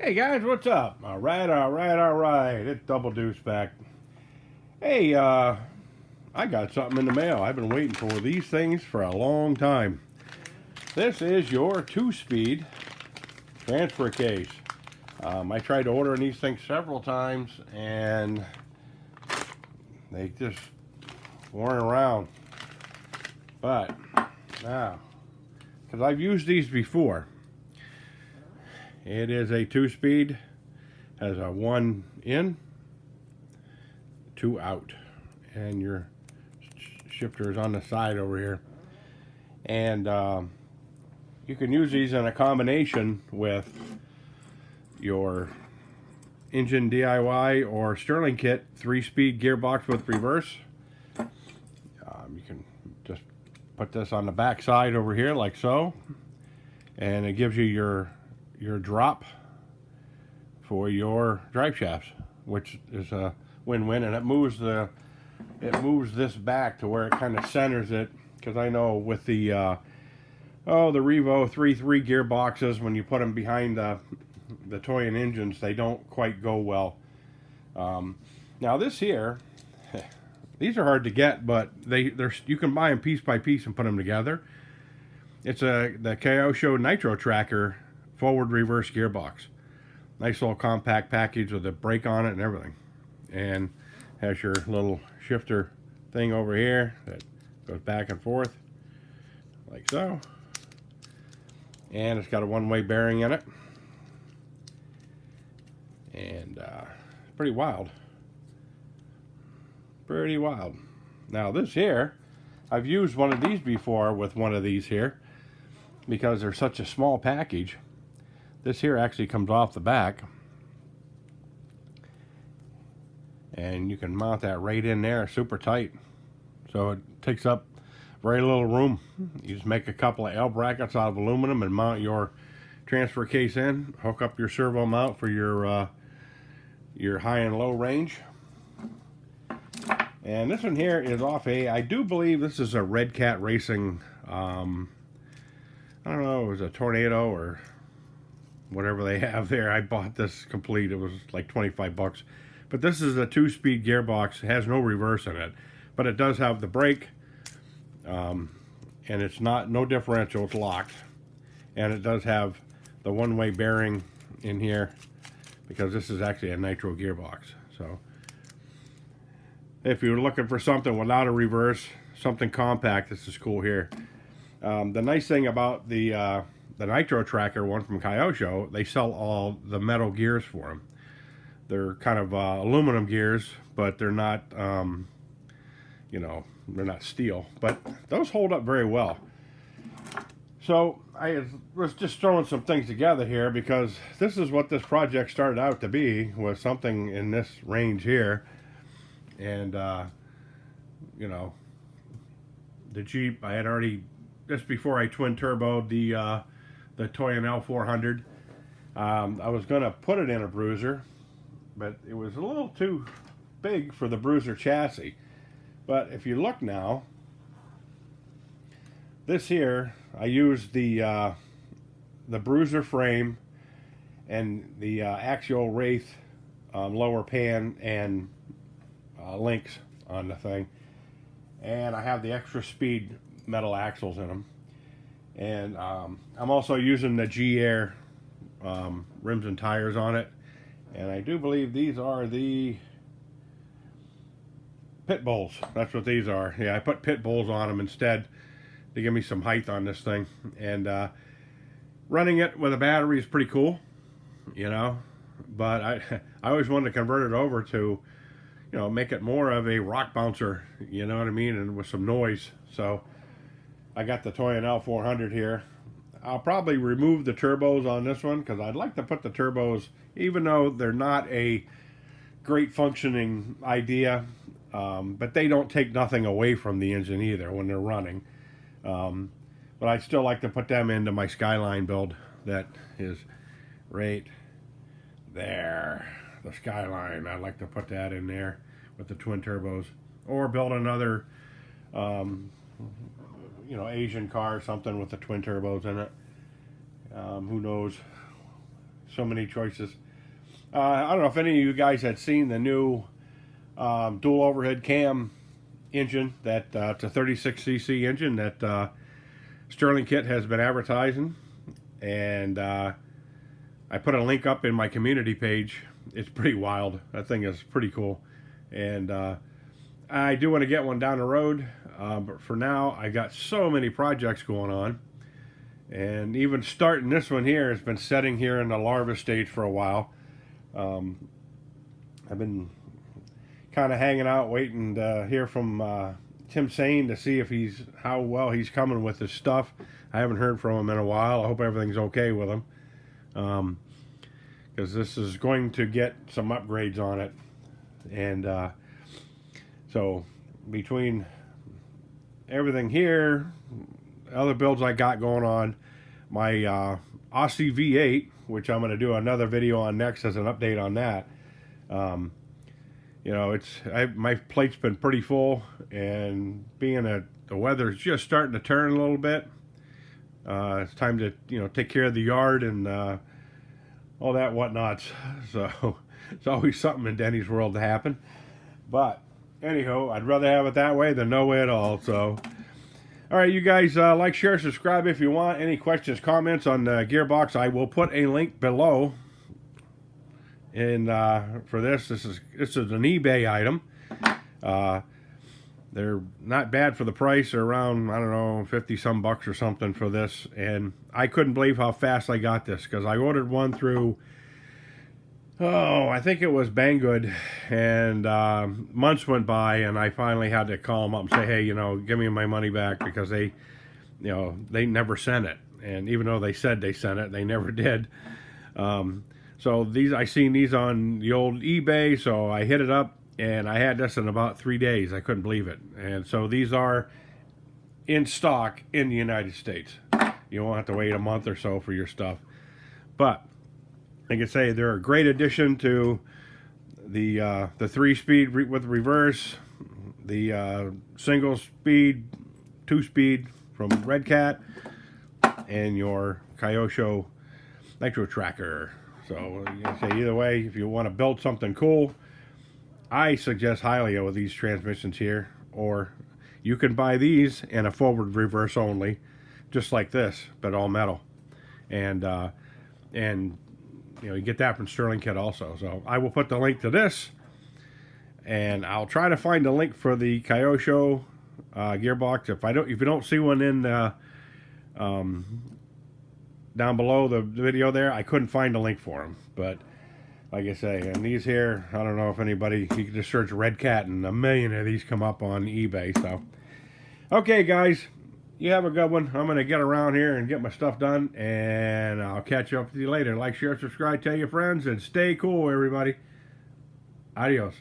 Hey guys, what's up? All right. It's Double Deuce back. Hey, I got something in the mail. I've been waiting for these things for a long time. This is your 2-speed transfer case. I tried ordering these things several times and they just weren't around. But now, because I've used these before, it is a 2-speed, has a 1 in, 2 out, and your shifter is on the side over here. And you can use these in a combination with your engine DIY or Sterling kit 3-speed gearbox with reverse. You can just put this on the back side over here like so, and it gives you your drop for your drive shafts, which is a win-win, and it moves this back to where it kind of centers it, because I know with the Revo 3.3 gearboxes, when you put them behind the TOYAN engines, they don't quite go well. Now this here, these are hard to get, but you can buy them piece by piece and put them together. It's the Kyosho Nitro Tracker forward reverse gearbox. Nice little compact package with a brake on it and everything. And has your little shifter thing over here that goes back and forth like so. And it's got a one-way bearing in it. And pretty wild. Pretty wild. Now this here, I've used one of these before with one of these here, because they're such a small package. This here actually comes off the back, and you can mount that right in there, super tight. So it takes up very little room. You just make a couple of L brackets out of aluminum and mount your transfer case in. Hook up your servo mount for your high and low range. And this one here is off I do believe this is a Red Cat Racing, I don't know, it was a Tornado or whatever they have there. I bought this complete. It was like 25 bucks. But this is a 2-speed gearbox. It has no reverse in it, but it does have the brake, and it's no differential. It's locked, and it does have the one-way bearing in here, because this is actually a nitro gearbox. So if you're looking for something without a reverse, something compact, this is cool here. The nice thing about the Nitro Tracker one from Kyosho, they sell all the metal gears for them. They're kind of aluminum gears, but they're not, they're not steel. But those hold up very well. So I was just throwing some things together here, because this is what this project started out to be, was something in this range here. And, the Jeep, I had already, just before I twin turboed the TOYAN L400. I was going to put it in a bruiser, but it was a little too big for the bruiser chassis. But if you look now, this here, I used the bruiser frame and the axial wraith lower pan and links on the thing. And I have the extra speed metal axles in them. And I'm also using the G-Air rims and tires on it. And I do believe these are the pit bulls. That's what these are. Yeah, I put pit bulls on them instead to give me some height on this thing. And running it with a battery is pretty cool, But I always wanted to convert it over to, make it more of a rock bouncer, you know what I mean? And with some noise. So I got the TOYAN L400 here. I'll probably remove the turbos on this one, because I'd like to put the turbos, even though they're not a great functioning idea, but they don't take nothing away from the engine either when they're running. But I still like to put them into my Skyline build. That is right there. The Skyline, I'd like to put that in there with the twin turbos. Or build another Asian car or something with the twin turbos in it. Who knows? so many choices. I don't know if any of you guys had seen the new dual overhead cam engine. That it's a 36cc engine that Sterling Kit has been advertising, and I put a link up in my community page. It's pretty wild. That thing is pretty cool, and I do want to get one down the road, but for now I got so many projects going on, and even starting this one here has been sitting here in the larva stage for a while. I've been kind of hanging out waiting to hear from Tim Sane to see if how well he's coming with his stuff. I haven't heard from him in a while. I hope everything's okay with him, because this is going to get some upgrades on it. And so between everything here, other builds I got going on, my Aussie V8, which I'm going to do another video on next as an update on that. You know, my plate's been pretty full, and being the weather's just starting to turn a little bit, it's time to, you know, take care of the yard and all that whatnots. So it's always something in Denny's world to happen. But anyhow, I'd rather have it that way than no way at all. So, all right, you guys, like, share, subscribe if you want. Any questions, comments on the gearbox, I will put a link below. And for this is an eBay item. They're not bad for the price. They're around, I don't know, 50 some bucks or something for this. And I couldn't believe how fast I got this, because I ordered one through, I think it was Banggood, and months went by, and I finally had to call them up and say, hey, you know, give me my money back, because they never sent it. And even though they said they sent it, they never did. So I seen these on the old eBay, so I hit it up, and I had this in about 3 days. I couldn't believe it. And so these are in stock in the United States. You won't have to wait a month or so for your stuff. But like I say, they're a great addition to the 3-speed with reverse, the single speed, 2-speed from Red Cat, and your Kyosho Nitro Tracker. So I say either way, if you want to build something cool, I suggest highly with these transmissions here. Or you can buy these in a forward reverse only, just like this, but all metal. And you know, you get that from Sterling Kit also. So I will put the link to this, and I'll try to find a link for the Kyosho gearbox. If you don't see one in the down below the video there, I couldn't find a link for them. But like I say, and these here, I don't know if anybody, you can just search Red Cat and a million of these come up on eBay. So okay, guys, you have a good one. I'm gonna get around here and get my stuff done, and I'll catch up with you later. Like, share, subscribe, tell your friends, and stay cool, everybody. Adios.